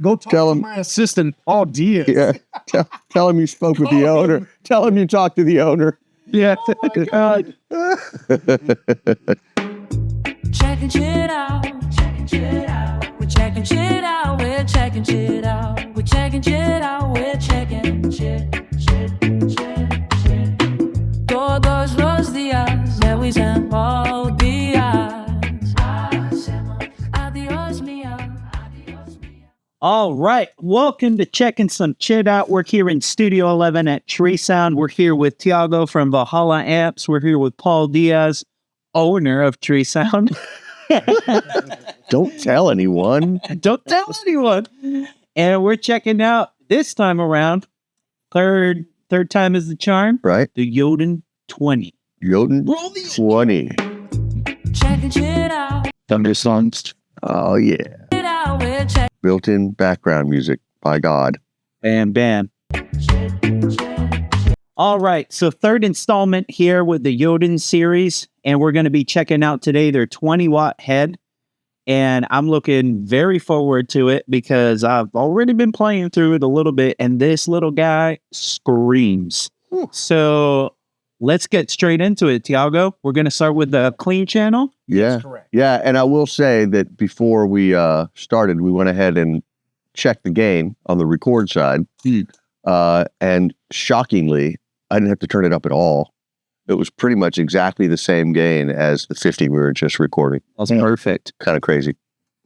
Go tell him my assistant, Paul Diaz. Yeah. Tell him you spoke with the owner. Tell him you talked to the owner. Yeah. Oh checking shit out. Checking shit out. We're checking shit out. We're checking shit out. We're checking shit out. We're checking shit. Todos los días, Lewis and Paul Diaz. Adios, mia. Adios, mia. All right. Welcome to Checking Some Chit Out. We're here in Studio 11 at Tree Sound. We're here with Tiago from Valhalla Amps. We're here with Paul Diaz, owner of Tree Sound. Don't tell anyone. Don't tell anyone. And we're checking out this time around. Third time is the charm. Right? The Jotunn 20. Jotunn 20. Checking shit out. Thunderstorms. Oh, yeah. Shit out. We're checking Built-in background music. By God. Bam, bam. All right. So third installment here with the Jotunn series. And we're going to be checking out today their 20-watt head. And I'm looking very forward to it because I've already been playing through it a little bit. And this little guy screams. So let's get straight into it, Tiago. We're going to start with the clean channel. Yeah. correct. Yeah. And I will say that before we started, we went ahead and checked the gain on the record side. And shockingly, I didn't have to turn it up at all. It was pretty much exactly the same gain as the 50 we were just recording. That's perfect. Kind of crazy.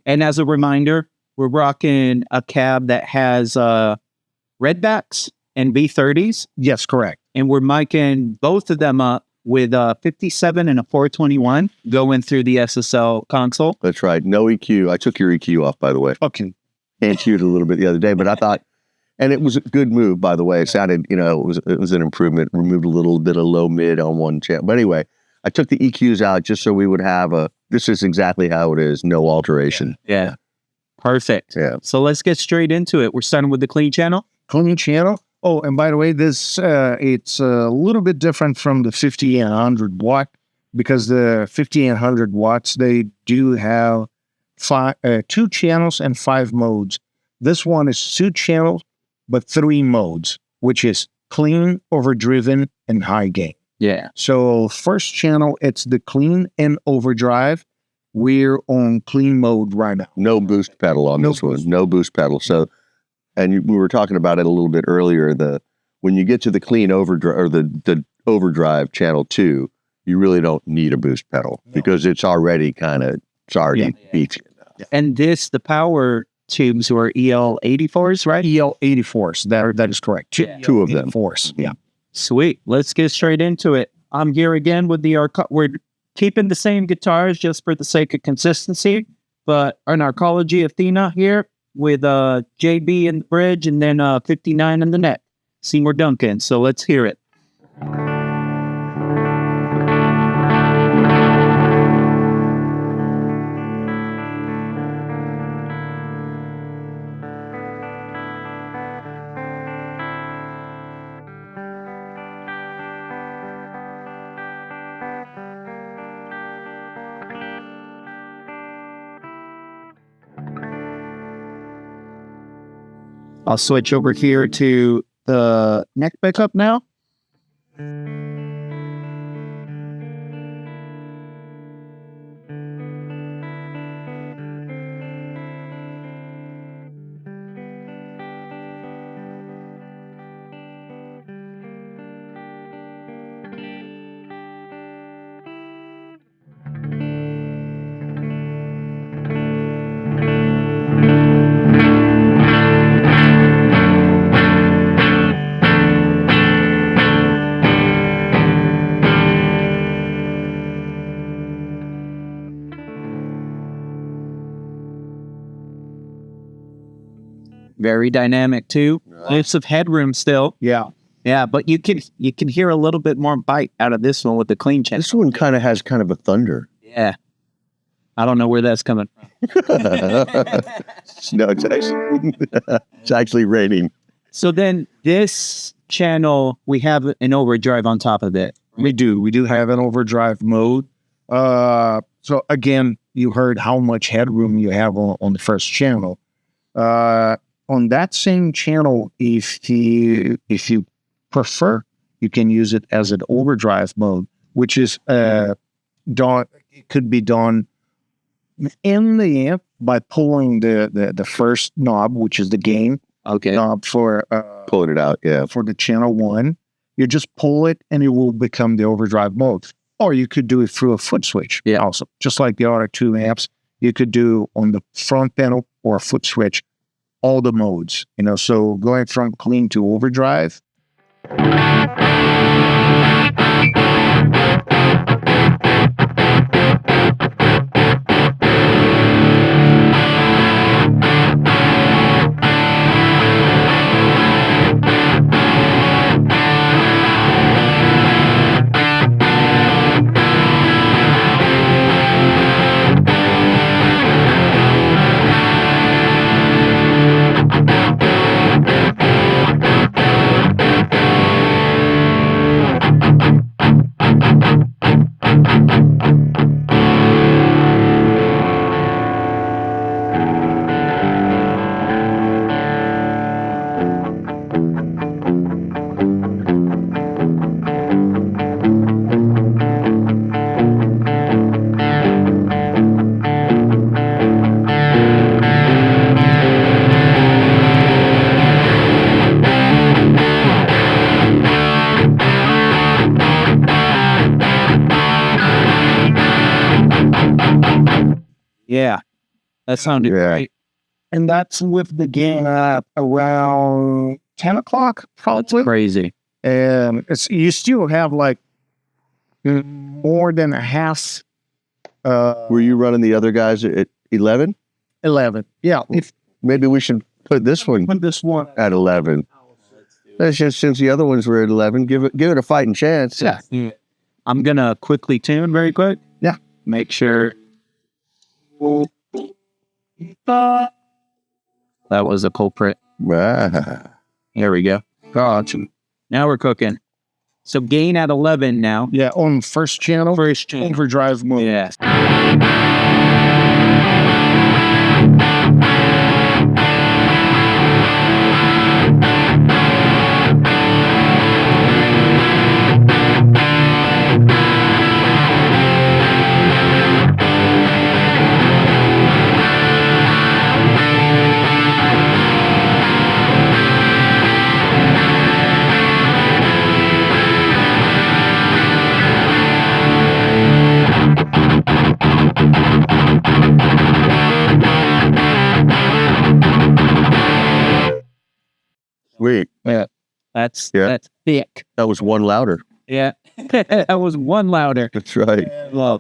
And as a reminder, we're rocking a cab that has redbacks and V30s. Yes, correct. And we're miking both of them up with a 57 and a 421 going through the SSL console. That's right. No EQ. I took your EQ off, by the way. Okay. EQ'd a little bit the other day, but I thought, and it was a good move, by the way. It sounded, it was an improvement. Removed a little bit of low mid on one channel. But anyway, I took the EQs out just so we would have this is exactly how it is. No alteration. Yeah. Perfect. Yeah. So let's get straight into it. We're starting with the clean channel. Clean channel. Oh, and by the way, this it's a little bit different from the 50 and 100 watt because the 50 and 100 watts, they do have 2 channels and 5 modes. This one is 2 channels, but 3 modes, which is clean, overdriven, and high gain. Yeah. So first channel, it's the clean and overdrive. We're on clean mode right now. No boost pedal on this one. No boost pedal. So, and we were talking about it a little bit earlier. When you get to the clean overdrive or the overdrive channel 2, you really don't need a boost pedal because it's already beefy. Yeah. And the power tubes were EL84s, right? EL84s. That is correct. Two of them. 84s. Yeah. Sweet. Let's get straight into it. I'm here again with we're keeping the same guitars just for the sake of consistency, but our Narcology Athena here with JB in the bridge and then 59 in the neck. Seymour Duncan. So let's hear it. I'll switch over here to the neck pickup now. Very dynamic too. Lots of headroom still. Yeah. Yeah, but you can hear a little bit more bite out of this one with the clean channel. This one kind of has kind of a thunder. Yeah. I don't know where that's coming from. No, it's actually raining. So then this channel, we have an overdrive on top of it. We do have an overdrive mode. So again, you heard how much headroom you have on the first channel. On that same channel, if you prefer, you can use it as an overdrive mode, which is done. It could be done in the amp by pulling the first knob, which is the gain knob for Pulling it out, yeah. for the channel 1. You just pull it and it will become the overdrive mode. Or you could do it through a foot switch. Yeah. Also, just like the other 2 amps, you could do on the front panel or a foot switch all the modes. So going from clean to overdrive. Yeah. That sounded great. And that's with the gain around 10 o'clock, probably. Crazy. And you still have like more than a half. Were you running the other guys at 11? 11. Yeah. If Maybe we should put this one put this one. at 11. That's just since the other ones were at 11. Give it a fighting chance. Yeah. I'm going to quickly tune very quick. Yeah. Make sure. That was a culprit. Ah. Here we go. Gotcha. Now we're cooking. So gain at 11 now. Yeah, on first channel. First channel. Overdrive mode. Yes. Sweet. Yeah. That's thick. That was one louder. Yeah. That was one louder. That's right.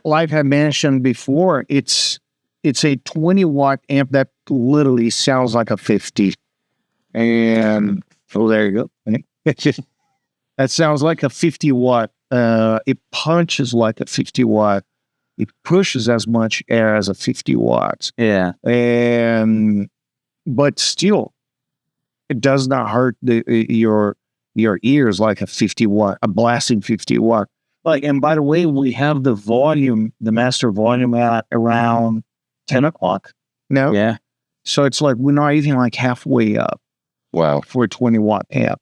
Like I mentioned before, it's a 20 watt amp that literally sounds like a 50. And there you go. That sounds like a 50 watt. It punches like a 50 watt. It pushes as much air as a 50 watts. Yeah. But still, it does not hurt your ears like a 50 watt, a blasting 50 watt. And by the way, we have the master volume at around 10 o'clock now. Yeah. So it's like we're not even like halfway up Wow. for a 20 watt amp.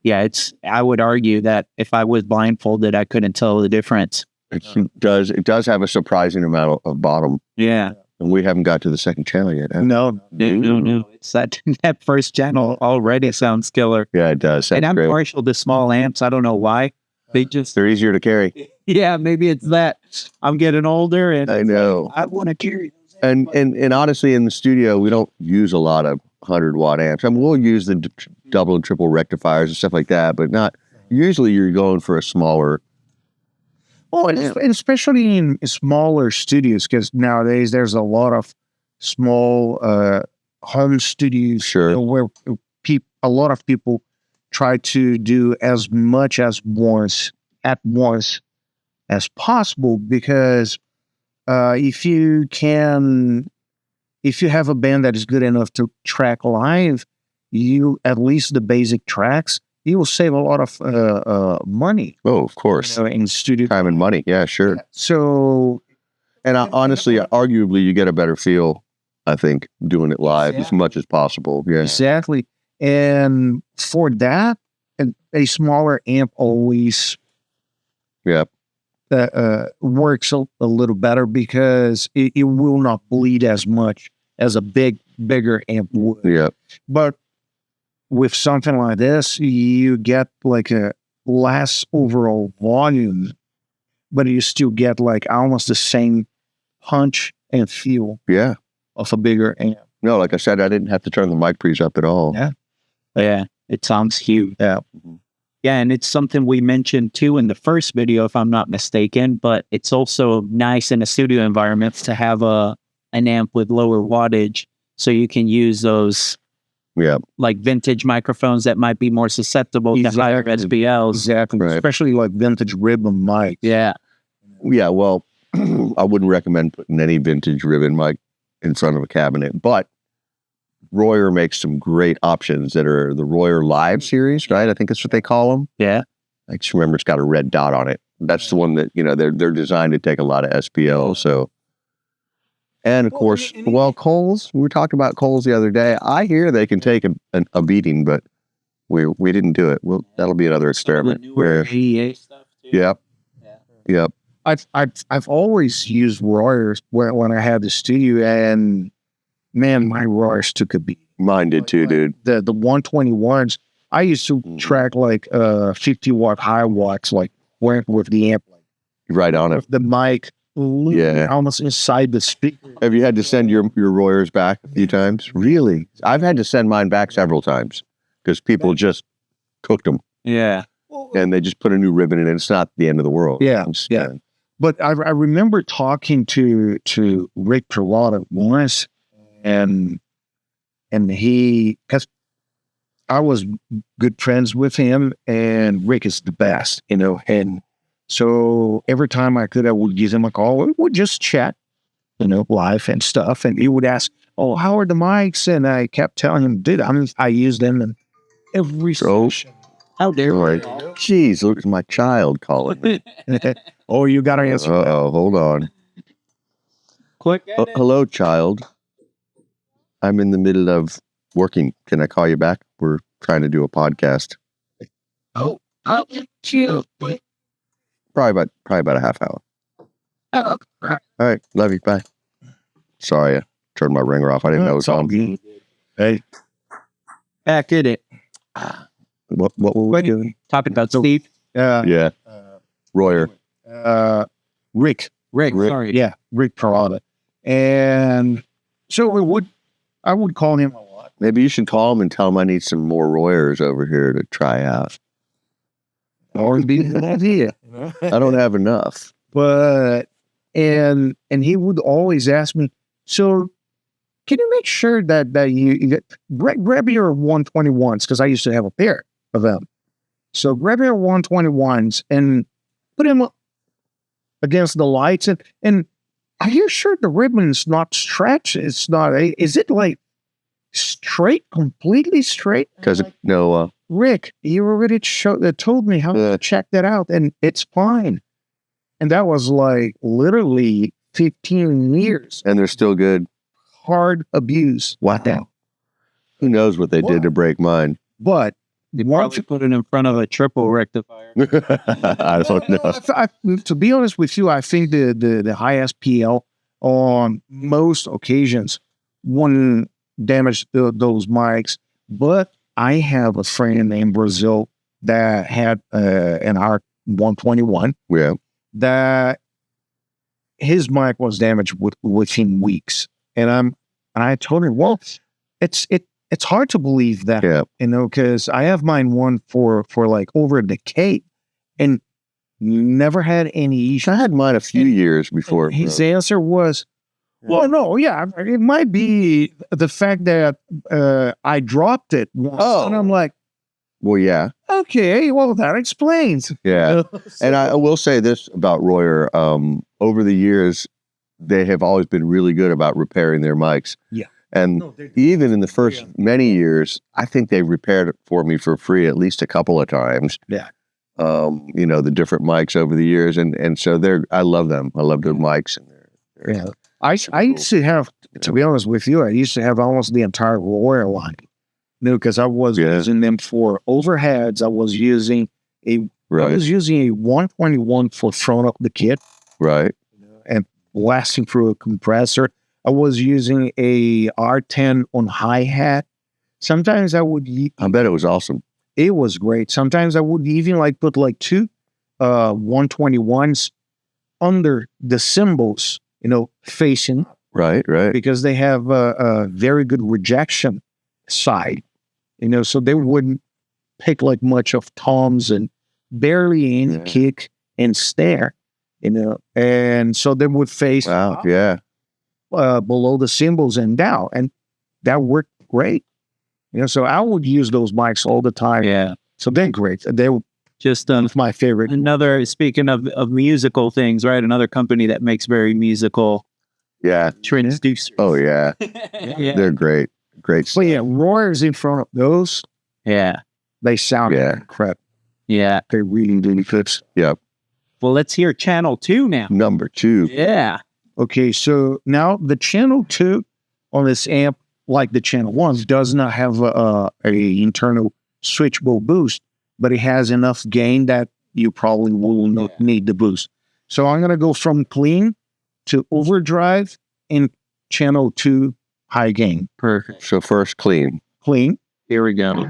Yeah. I would argue that if I was blindfolded, I couldn't tell the difference. It does have a surprising amount of bottom. Yeah. And we haven't got to the second channel yet. Huh? No. No. It's that first channel already sounds killer. Yeah, it does. And Sounds I'm great. partial to small amps. I don't know why. They're easier to carry. Yeah, maybe it's that I'm getting older and I know. I want to carry. And honestly, in the studio, we don't use a lot of 100-watt amps. I mean, we'll use the double and triple rectifiers and stuff like that, but not usually. You're going for a smaller. Oh, and especially in smaller studios, because nowadays there's a lot of small home studios. Sure. Where a lot of people try to do as much at once as possible, because if you have a band that is good enough to track live, at least the basic tracks, you will save a lot of money. Oh, of course. In studio Time and money. Yeah, sure. So, And honestly, arguably, you get a better feel I think, doing it live as much as possible. Yeah. Exactly. And for that, a smaller amp always Yeah. works a little better because it will not bleed as much as a bigger amp would. Yeah. But with something like this, you get like a less overall volume, but you still get like almost the same punch and feel Yeah. of a bigger amp. No, like I said, I didn't have to turn the mic pre's up at all. Yeah. Yeah, it sounds huge. Yeah. Yeah, and it's something we mentioned too in the first video, if I'm not mistaken, but it's also nice in a studio environment to have an amp with lower wattage so you can use those Yeah. like vintage microphones that might be more susceptible to higher SPLs. Exactly. Right. Especially like vintage ribbon mic. Yeah. Yeah. Well, I wouldn't recommend putting any vintage ribbon mic in front of a cabinet, but Royer makes some great options that are the Royer Live series, right? I think that's what they call them. Yeah. I just remember it's got a red dot on it. That's the one that, they're designed to take a lot of SPL. So, and of course, Coles, we were talking about Coles the other day. I hear they can take a beating, but we didn't do it. Well, that'll be another experiment. AEA stuff too. Yep. Yep. I've always used Royers when I had the studio, and man, my Royers took a beat. Mine did too, dude. The 121s, I used to track like 50-watt high watts, like went with the amp, Right on it. with the mic, Yeah. almost inside the speaker. Have you had to send your Royers back a few times? Really? I've had to send mine back several times because people just cooked them Yeah. and they just put a new ribbon in it. It's not the end of the world. Yeah, It's- yeah. But I remember talking to Rick Perlotta once, and because I was good friends with him, and Rick is the best, and so every time I could, I would give him a call. We would just chat, live and stuff, and he would ask, "Oh, how are the mics?" And I kept telling him, "Dude, I use them in every So- session." How dare All you? right. Jeez, look at my child calling me. Oh, you got to answer. Uh-oh, hold on. Quick. Hello, child. I'm in the middle of working. Can I call you back? We're trying to do a podcast. Oh, I'll get you. Probably about a half hour. Oh, All right. Love you. Bye. Sorry, I turned my ringer off. I didn't know it was on. Hey, Back in it. What were we doing? Talking about Steve. Yeah. Royer. Rick. Rick, sorry. Yeah, Rick Perlotta. And so I would call him a lot. Maybe you should call him and tell him I need some more Royers over here to try out. Or it'd be a good idea. I don't have enough. But and he would always ask me, so can you make sure that you grab your 121s, because I used to have a pair of them. So grab your 121s and put them against the lights, and are you sure the ribbon's not stretched? It's not. Is it like straight, completely straight? Because Rick, you already told me how to check that out, and it's fine. And that was like literally 15 years. and they're still good. Hard abuse. Wow. Who knows what they did to break mine? But You probably put it in front of a triple rectifier. I don't know. to be honest with you, I think the high SPL on most occasions wouldn't damage those mics. But I have a friend in Brazil that had an R121 Yeah. that his mic was damaged within weeks. And I told him, well, it's hard to believe that, Yeah. because I have mine one for like over a decade and never had any issue. I had mine a few years before. His answer was, well, no, yeah, it might be the fact that I dropped it once. Oh. And I'm like, Well, yeah. okay, well, that explains. Yeah. And I will say this about Royer. Over the years, they have always been really good about repairing their mics. Yeah. And even in the first many years, I think they repaired it for me for free at least a couple of times. Yeah. The different mics over the years. And so I love them. I love their mics. And Yeah. I used to have, to be honest with you, I used to have almost the entire Royal line. Because I was using them for overheads. I was using a 121 for front of the kit. Right. And blasting through a compressor. I was using a R10 on hi-hat. Sometimes I would... I bet it was awesome. It was great. Sometimes I would even like put like two 121s under the cymbals, facing. Right. Because they have a very good rejection side, so they wouldn't pick like much of toms and barely any kick and snare, and so they would face below the cymbals and down, and that worked great. So I would use those mics all the time. Yeah. So they're great. They were just my favorite. Another, speaking of musical things, right? Another company that makes very musical transducers. Oh yeah. They're great. Great stuff. But yeah, Royers in front of those. Yeah. They sound incredible. Yeah. They really, really fit. Yep. Well, let's hear channel 2 now. Number 2. Yeah. Okay, so now the channel 2 on this amp, like the channel 1, does not have a internal switchable boost, but it has enough gain that you probably will not need the boost. So I'm going to go from clean to overdrive in channel 2 high gain. Perfect. So first clean. Clean. Here we go.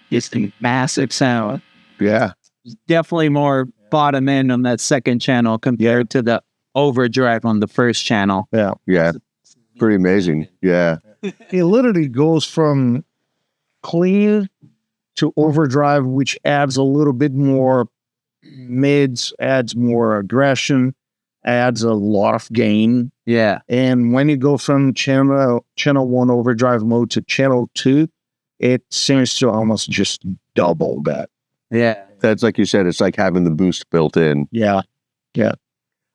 It's the massive sound. Yeah. Definitely more bottom end on that second channel compared to the overdrive on the first channel. Yeah. Yeah. Pretty amazing. Yeah. It literally goes from clean to overdrive, which adds a little bit more mids, adds more aggression, adds a lot of gain. Yeah. And when you go from channel 1 overdrive mode to channel 2, it seems to almost just double that. Yeah. That's like you said, it's like having the boost built in. Yeah. Yeah.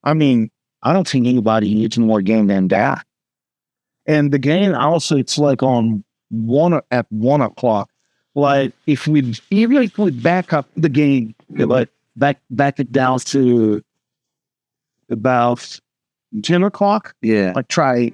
I mean, I don't think anybody needs more gain than that. And the gain also, it's like at 1 o'clock. Like even if we back up the gain, like back it down to about 10 o'clock. Yeah. Like try.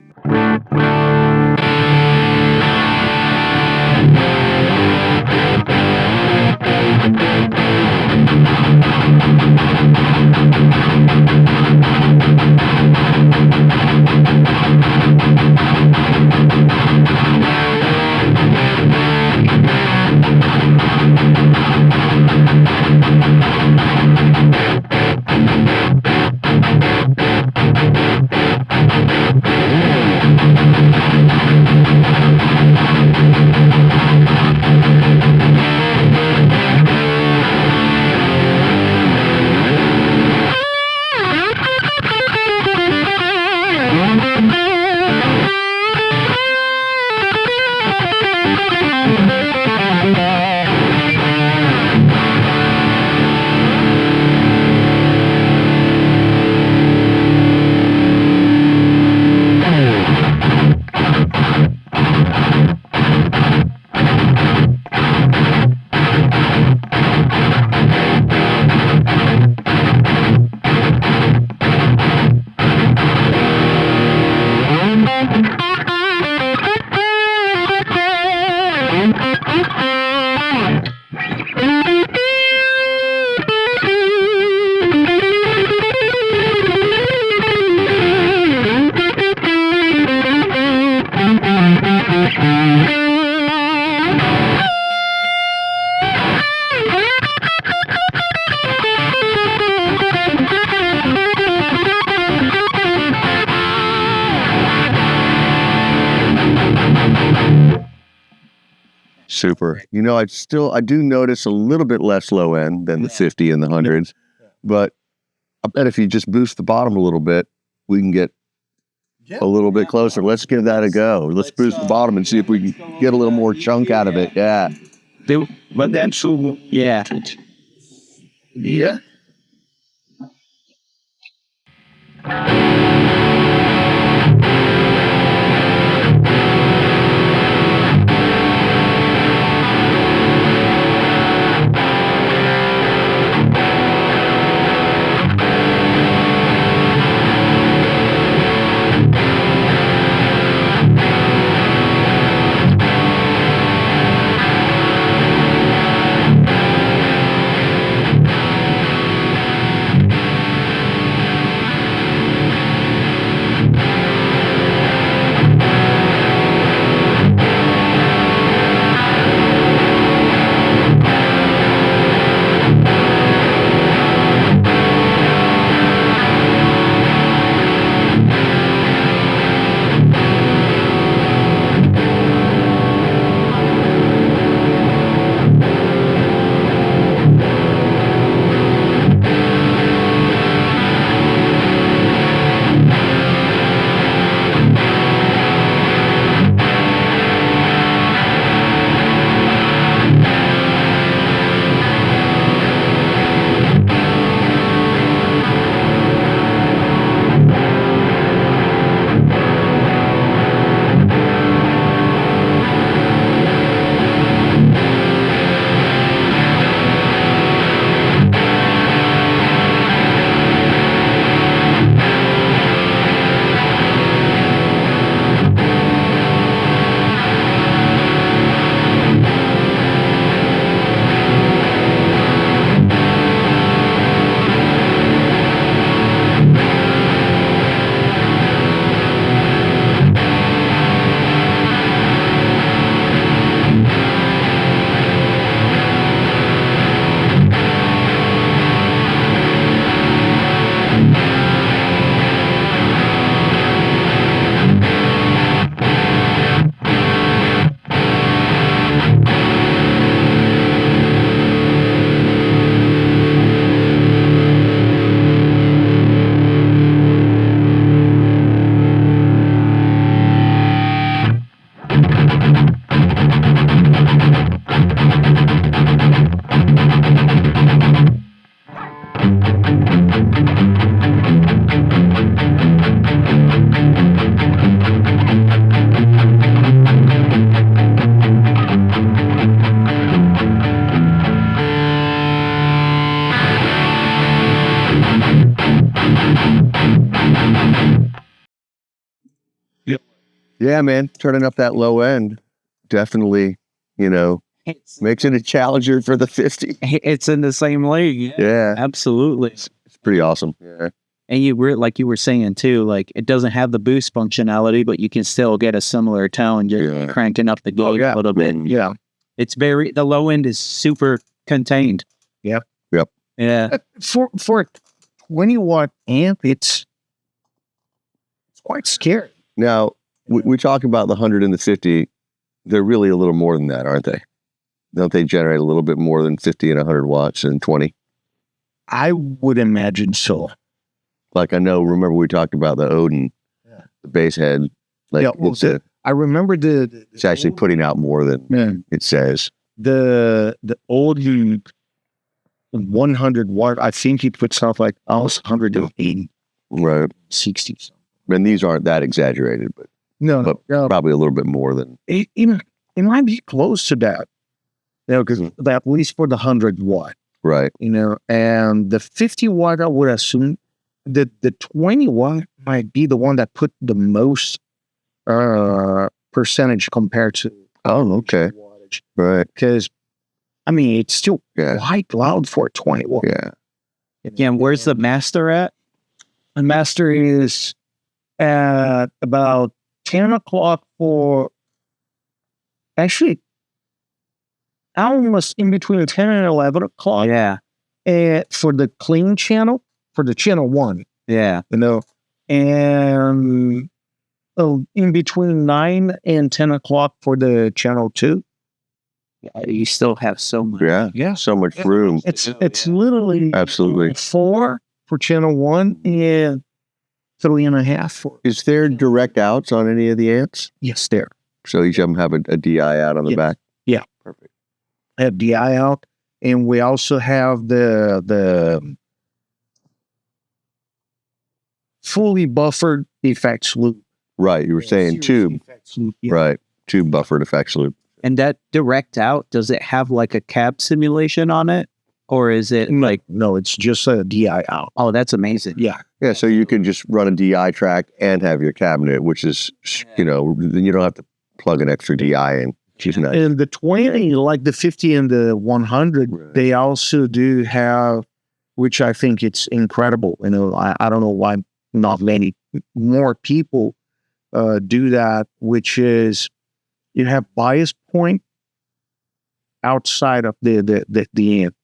Super. You know, I do notice a little bit less low end than the 50 and the 100s, but I bet if you just boost the bottom a little bit, we can get a little bit closer. Let's give that a go. Let's boost the bottom and see if we can get a little more chunk out of it. Yeah. But that's yeah. Yeah. Yeah, man. Turning up that low end definitely, you know, makes it a challenger for the 50. It's in the same league. Yeah. Absolutely. It's pretty awesome. Yeah. And you were like you were saying too, like it doesn't have the boost functionality, but you can still get a similar tone just cranking up the gain a little bit. Yeah. It's the low end is super contained. Yep. Yep. Yeah. For a 20-watt amp, it's quite scary. Now, we talk about the 100 and the 50. They're really a little more than that, aren't they? Don't they generate a little bit more than 50 and 100 watts and 20? I would imagine so. Like I know, remember we talked about the Odin, the bass head. Like Yeah, well, I remember it's actually putting out more than it says. The old 100 watt. I think it puts out like almost 180, Right. 60. And these aren't that exaggerated, but No, probably a little bit more than. it might be close to that. You know, because at least for the 100 watt, Right. you know, and the 50 watt, I would assume that the 20 watt might be the one that put the most percentage compared to Okay. wattage. Right. Because I mean, it's still quite loud for a 20 watt. Yeah. Yeah. And where's the master at? The master is at about 10 o'clock for actually almost in between 10 and 11 o'clock. Yeah. For the clean channel, for the channel 1, Yeah. you know, and in between 9 and 10 o'clock for the channel 2. You still have so much. Yeah. Yeah. So much room. It's literally Absolutely. 4 for channel 1 and 3.5 for Is there direct outs on any of the amps? yes there. So each of them have a DI out on the Yes. back? Yeah. Perfect. Have DI out, and we also have the fully buffered effects loop. Right. You were saying Series tube. effects loop, yeah. Right. Tube buffered effects loop. And that direct out, does it have like a cab simulation on it? Or is it like, No, it's just a DI out. oh, that's amazing. Yeah. Yeah. So you can just run a DI track and have your cabinet, which is, then you don't have to plug an extra DI in. Which is nice. And the 20, like the 50 and the 100, Right. they also do have, which I think it's incredible. I don't know why not many more people do that, which is you have bias point outside of the amp.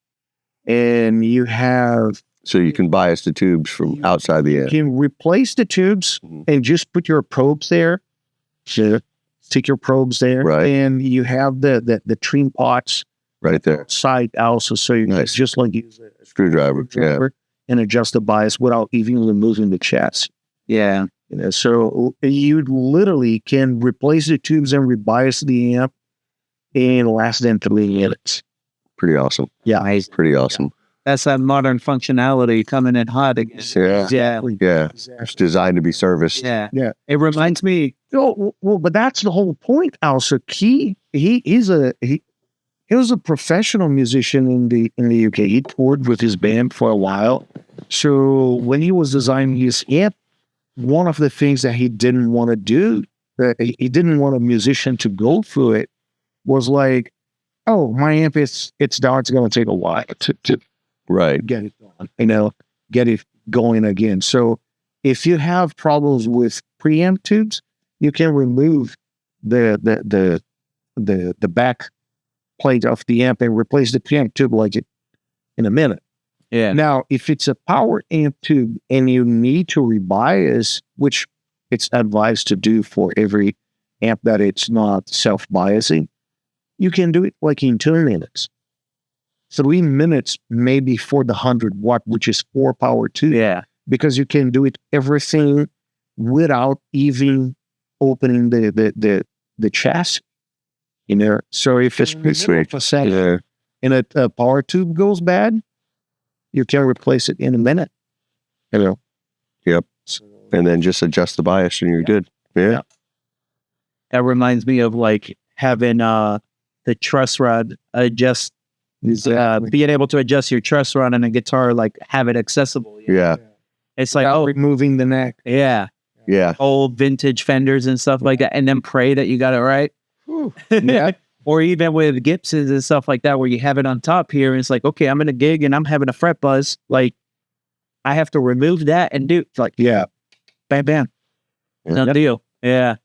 And you have, So you can bias the tubes from outside the you amp. can replace the tubes Mhm. and just put your probes there. So stick your probes there. Right. And you have the trim pots Right there. side also, so you can Nice. just like use a Screwdriver. Yeah. and adjust the bias without even removing the chassis. Yeah. So you literally can replace the tubes and rebias the amp in less than 3 minutes. Pretty awesome. Yeah. Nice. Pretty awesome. That's that modern functionality coming in hot again. Yeah. Yeah. Yeah. Exactly. It's designed to be serviced. Yeah. Yeah. It reminds me, Oh, well, but that's the whole point. Also, he was a professional musician in the UK. He toured with his band for a while. So when he was designing his amp, one of the things that he didn't want to do, he didn't want a musician to go through it, was like, oh, my amp it's down. It's going to take a while to Right. get it going, get it going again. So if you have problems with preamp tubes, you can remove the back plate of the amp and replace the preamp tube like it in a minute. yeah. Now, if it's a power amp tube and you need to rebias, which it's advised to do for every amp that it's not self-biasing, you can do it like in 2 minutes. 3 minutes maybe for the 100-watt, which is 4 power tube, Yeah. because you can do it everything without even opening the chassis. So if it's Sweet. a second Yeah. and a power tube goes bad, you can replace it in a minute. Yep. So, And then just adjust the bias and you're good. Yeah. That reminds me of like having the truss rod adjust, being able to adjust your truss rod on a guitar, like have it accessible. Yeah. It's like, without oh, removing the neck. yeah, Yeah. old vintage Fenders and stuff like that, and then pray that you got it right. Yeah. Or even with Gibsons and stuff like that, where you have it on top here, and it's like, okay, I'm in a gig and I'm having a fret buzz. Like, I have to remove that and do like, Yeah. bam, bam, Yeah. no deal. Yeah,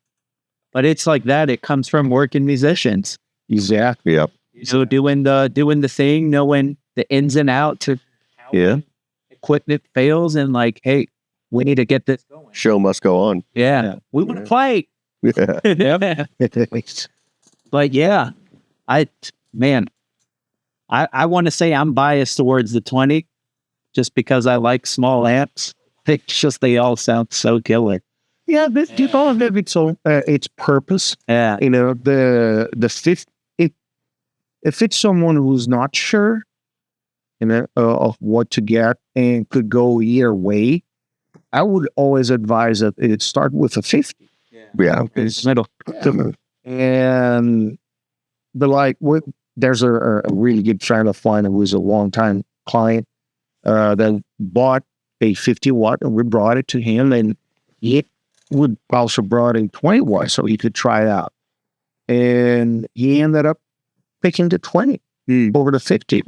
but it's like that. It comes from working musicians. Exactly. Yep. So doing the thing, knowing the ins and outs to how Yeah. equipment fails, and like, hey, we need to get this going. Show must go on. Yeah, we want to play. Yeah. But yeah, I want to say I'm biased towards the 20, just because I like small amps. It's just they all sound so killer. Yeah, this you all have its purpose. Yeah, The fifth. If it's someone who's not sure, of what to get and could go either way, I would always advise that it start with a 50. Yeah. it's middle. And there's a really good friend of mine who was a longtime client that bought a 50-watt, and we brought it to him, and he would also brought a 20-watt so he could try it out. And he ended up picking the 20 over the 50.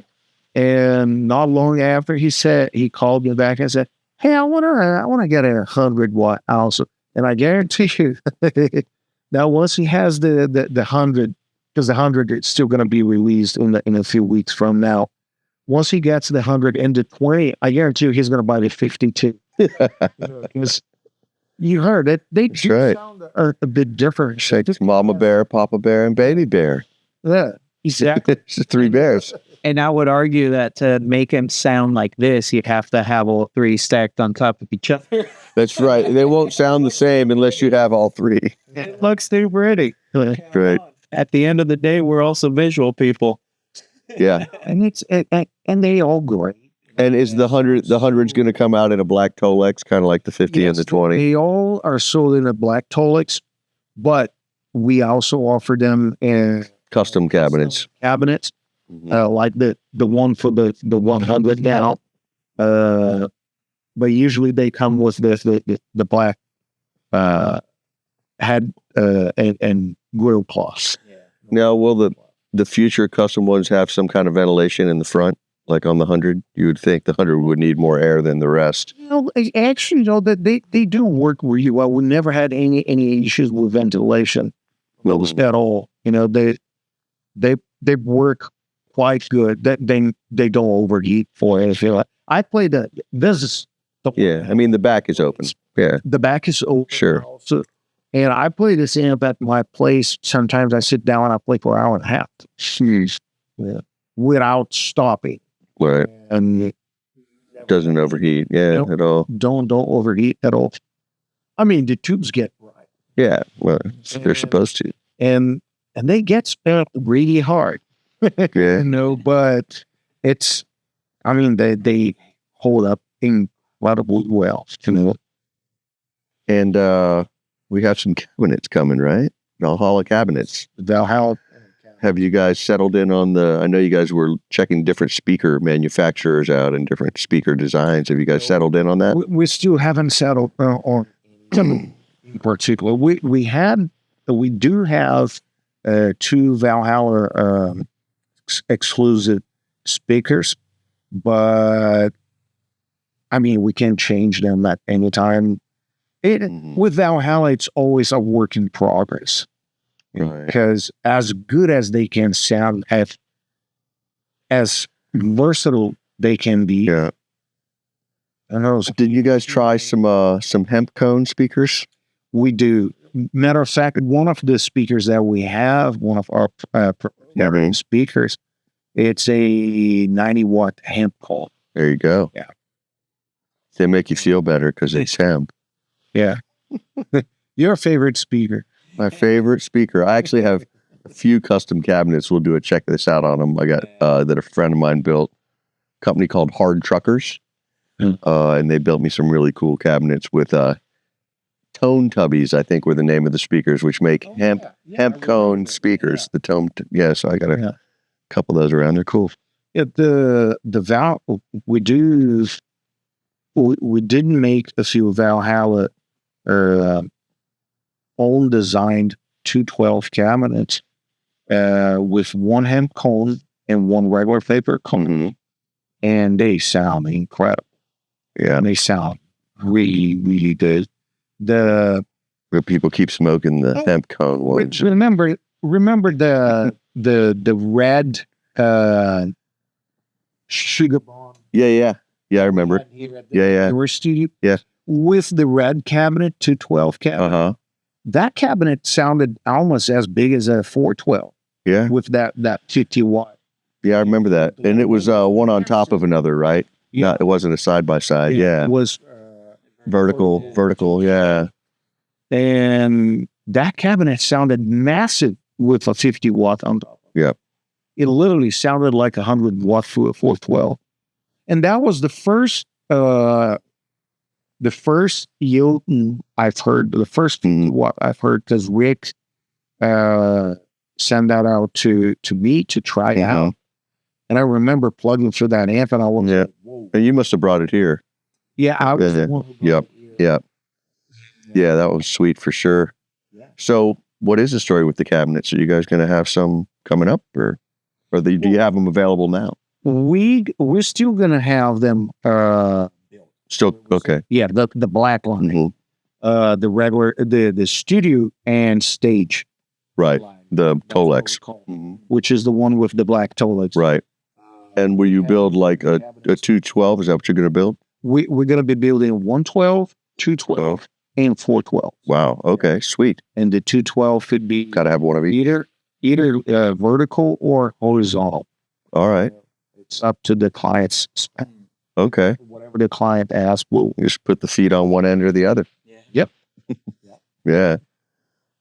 And not long after, he called me back and said, "Hey, I want to get a 100-watt also." And I guarantee you, now once he has the 100, because the 100 is still going to be released in a few weeks from now. Once he gets the 100 and the 20, I guarantee you he's going to buy the 50 too. Because you heard it, they do right. sound a bit different. Shakes Mama Bear, Papa Bear, and Baby Bear. Yeah. Exactly. It's 3 bears. And I would argue that to make him sound like this, you have to have all 3 stacked on top of each other. That's right. They won't sound the same unless you have all 3. It looks too pretty. Right. At the end of the day, we're also visual people. Yeah. And and they all great. And is the 100's going to come out in a black Tolex, kind of like the 50 and the 20? They all are sold in a black Tolex, but we also offer them in Custom cabinets. cabinets, Mhm. like the one for the 100 now. But usually they come with the black head and grill cloths. Now, will the future custom ones have some kind of ventilation in the front, like on the 100? You would think the 100 would need more air than the rest. Actually, that they do work really well. We never had any issues with ventilation at all. They work quite good. They don't overheat for anything. I play this is Yeah, I mean, the back is open. Yeah, the back is open. Sure. Also. And I play this amp at my place. Sometimes I sit down and I play for an hour and a half. Yeah. Without stopping. right. And Doesn't overheat. Yeah, Nope. at all. don't overheat at all. I mean, the tubes get right. Yeah, well, they're supposed to. And they get spent really hard. Yeah. But it's, I mean, they hold up incredibly well. And we have some cabinets coming, right? Valhalla cabinets. Valhalla. Have you guys settled in on I know you guys were checking different speaker manufacturers out and different speaker designs. Have you guys settled in on that? We still haven't settled on in particular. We do have 2 Valhalla exclusive speakers, but I mean, we can change them at any time. Mhm. With Valhalla, it's always a work in progress. Right. Because as good as they can sound, as versatile they can be. Yeah. And those, Did you guys try some hemp cone speakers? we do. Matter of fact, one of the speakers that we have, one of our speakers, it's a 90-watt hemp cone. There you go. Yeah. They make you feel better because it's hemp. Yeah. Your favorite speaker? My favorite speaker. I actually have a few custom cabinets. We'll do a check this out on them. I got that a friend of mine built. A company called Hard Truckers. And they built me some really cool cabinets with tone tubbies, I think were the name of the speakers, which make hemp cone speakers. The tone, so I got a couple of those around. They're cool. Yeah, the Val we didn't make a few Valhalla own designed 212 cabinets with 1 hemp cone and 1 regular paper cone, Mm-hmm. and they sound incredible. Yeah, And they sound really, really good. The but people keep smoking the hemp cone ones. remember the red sugar bomb. Yeah, I remember. Yeah. Your studio. Yeah. With the red cabinet, 212 cabinet. That cabinet sounded almost as big as a 412 Yeah, with that 50 watt. yeah, I remember that. And it was one on top of another, right? Yeah. It wasn't a side by side. Yeah, It was vertical. Yeah. and that cabinet sounded massive with a 50 watt on top. Yep. It literally sounded like 100 watt for a 412. And that was the first Jotunn I've heard, the first what I've heard, because Rick sent that out to me to try out. And I remember plugging through that amp, and I was Yeah. like, whoa. And you must have brought it here. Yeah, I was Yeah. the one who Yep. brought it. Yep. Yeah, that was sweet for sure. Yeah. So, what is the story with the cabinets? Are you guys going to have some coming up, or do you have them available now? We're still gonna have them. Still okay. Yeah, the black one, Mhm. the regular, the studio and stage, Right. The That's what Tolex. we call it, Mhm. which is the one with the black Tolex. Right. And will you build like a 212? Is that what you're going to build? We're gonna be building 112, 212, and 412. Wow. Okay. Sweet. And the 212 could be Got to have one of each. either either vertical or horizontal. All right. It's up to the client's spec. Okay. Whatever the client asks, we'll You just put the feet on one end or the other. Yep. Yeah.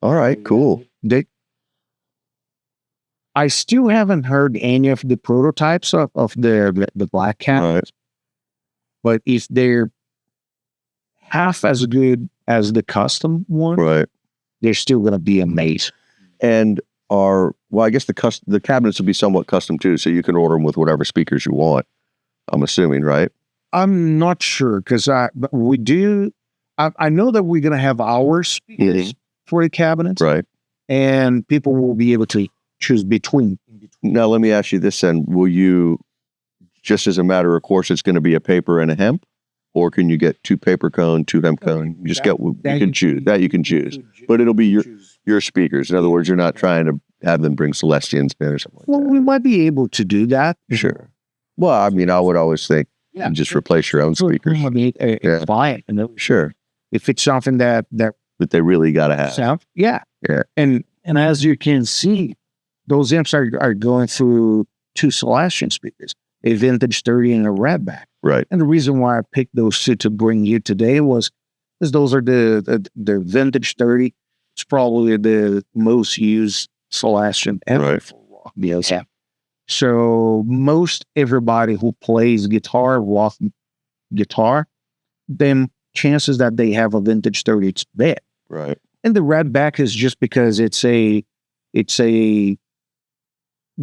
All right. Cool. I still haven't heard any of the prototypes of the black cat, Right. but if they're half as good as the custom one, Right. they're still going to be amazing. And I guess the cabinets will be somewhat custom too, so you can order them with whatever speakers you want. I'm assuming, right? I'm not sure because we do. I know that we're going to have our speakers for the cabinets, Right. and people will be able to choose between. Now, let me ask you this then. Will you, just as a matter of course, it's going to be a paper and a hemp? Or can you get 2 paper cone, 2 hemp cone? You just you can choose. That you can choose. But it'll be your speakers. In other words, you're not trying to have them bring Celestians in or something like Well, that. we might be able to do that. Sure. Well, I mean, I would always think you just replace your own speakers. A client, and Sure. if it's something that But they really got to have. sound, yeah. And as you can see, those amps are going through 2 Celestian speakers, a vintage 30 and a redback. Right. And the reason why I picked those 2 to bring you today was because those are the vintage 30. It's probably the most used Celestian ever Right. for rock music. So most everybody who plays guitar, rock guitar, then chances that they have a vintage 30, it's bad. Right. And the redback is just because it's a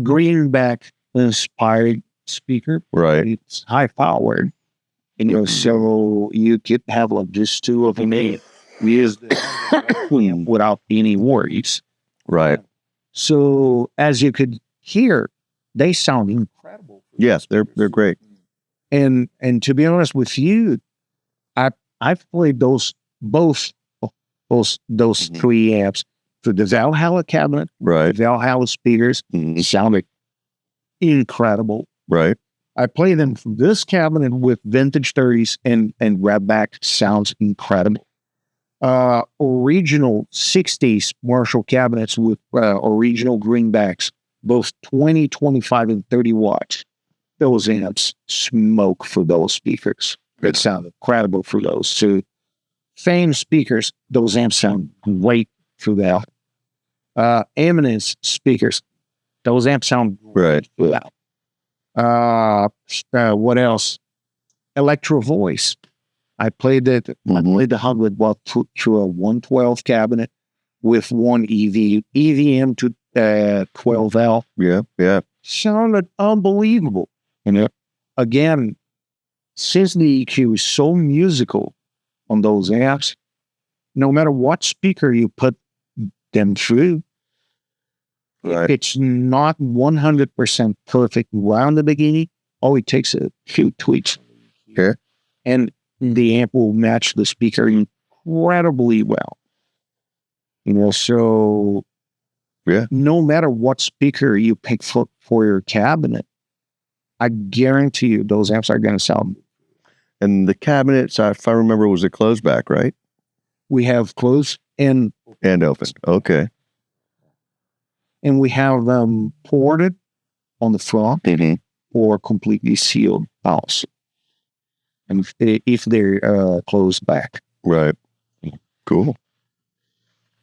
greenback inspired speaker. Right. It's high powered. And so you could have like just 2 of them used without any worries. Right. So as you could hear, they sound incredible. Yes, they're great. And to be honest with you, I've played those 3 amps for the Valhalla cabinet, Right. Valhalla speakers. Mhm. Sounded incredible. Right. I play them from this cabinet with vintage 30s and redback. Sounds incredible. Original 60s Marshall cabinets with original greenbacks, both 20, 25, and 30 watts. Those amps smoke for those speakers. It sound incredible for those 2. Fame speakers, those amps sound great for that. Eminence speakers, those amps sound Right. for that. What else? Electro Voice. I played it. I played the 100 watt through a 112 cabinet with 1 EVM to 12L. Yeah. Yeah. Sounded unbelievable. Again, since the EQ is so musical on those amps, no matter what speaker you put them through, Right. if it's not 100% perfect around the beginning, it takes a few tweaks. Okay. And the amp will match the speaker incredibly well. So Yeah. no matter what speaker you pick for your cabinet, I guarantee you those amps are going to sound. And the cabinets, if I remember, was a closed back, right? We have closed and open. Okay. And we have them ported on the front or completely sealed also. And if they're closed back. Right. Cool.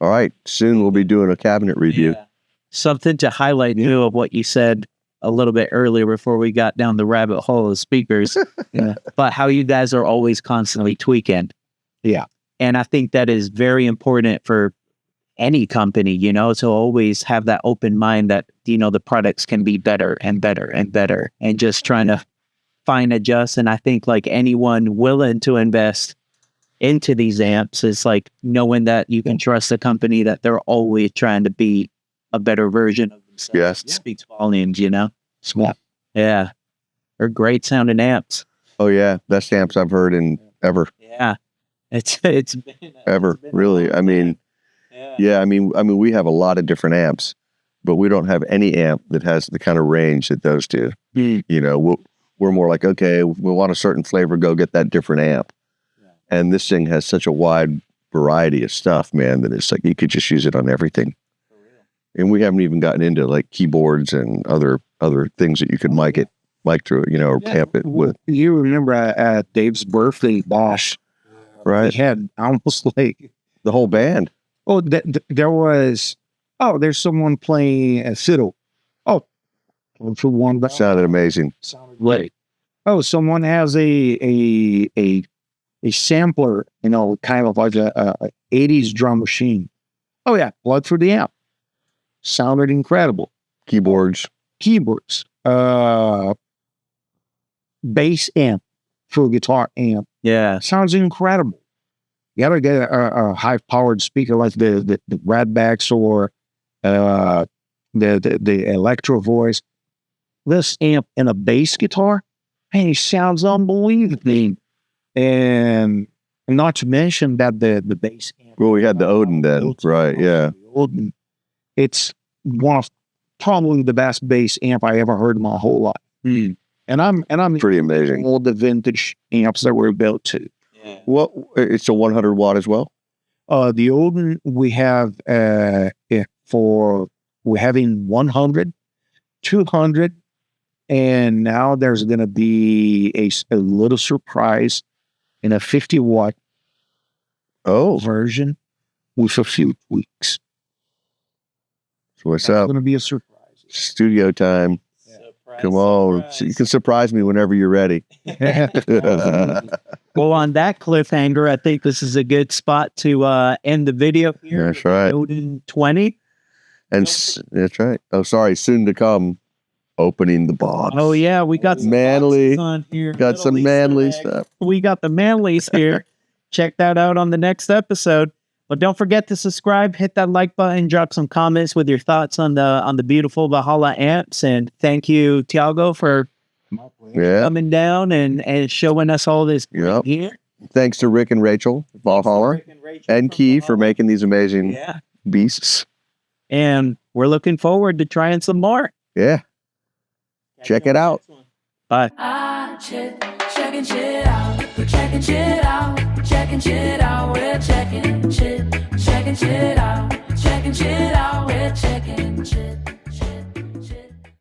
All right. Soon we'll be doing a cabinet review. Yeah. Something to highlight too of what you said a little bit earlier before we got down the rabbit hole of speakers, but how you guys are always constantly tweaking. Yeah. And I think that is very important for any company, to always have that open mind that, the products can be better and better and better, and just trying to adjust. And I think like anyone willing to invest into these amps is like knowing that you can trust a company that they're always trying to be a better version of themselves. Yes. It speaks volumes, Smart. Yeah. They're great sounding amps. Oh yeah. Best amps I've heard in ever. Yeah. It's been Ever. Really. I mean, yeah, I mean, we have a lot of different amps, but we don't have any amp that has the kind of range that those do. We're more like, okay, we want a certain flavor, go get that different amp. Yeah. And this thing has such a wide variety of stuff, man, that it's like you could just use it on everything. And we haven't even gotten into like keyboards and other things that you could mic through, or amp it with. You remember at Dave's birthday bash, Right. we had almost like, The whole band. there was, there's someone playing a fiddle. Oh, for one, that Sounded amazing. sounded great. Oh, someone has a sampler, kind of like a 80s drum machine. Oh yeah, plug for the amp. Sounded incredible. Keyboards. Keyboards, bass amp for guitar amp. Yeah. Sounds incredible. You gotta get a high-powered speaker like the Radbacks or the Electro Voice. This amp and a bass guitar, hey, it sounds unbelievable. And not to mention that the bass amp. Well, we had the Odin then, right? Yeah. Odin. It's one of probably the best bass amp I ever heard in my whole life. And I'm Pretty amazing. all the vintage amps that were built to. Well, it's a 100 watt as well. The Odin we have we're having 100, 200, and now there's going to be a little surprise in a 50 watt Oh, version with a few tweaks. so what's It's up? going to be a surprise. Studio time. Come on. So you can surprise me whenever you're ready. Well, on that cliffhanger, I think this is a good spot to end the video here. That's right. Odin 20. And that's right. Oh, sorry. Soon to come. Opening the box. Oh yeah, we got some Manly. boxes on here. Got Little some Easter manly egg. stuff. We got the manlies here. Check that out on the next episode. But don't forget to subscribe, hit that like button, drop some comments with your thoughts on the beautiful Valhalla amps. And thank you, Tiago, for Yeah. coming down and showing us all this Yep. gear. Thanks to Rick and Rachel, Valhalla, and Key for making these amazing Yeah. beasts. And we're looking forward to trying some more. Yeah. Check it out. Bye. Checking shit out. We're checking shit out. Checking shit out. We're checking shit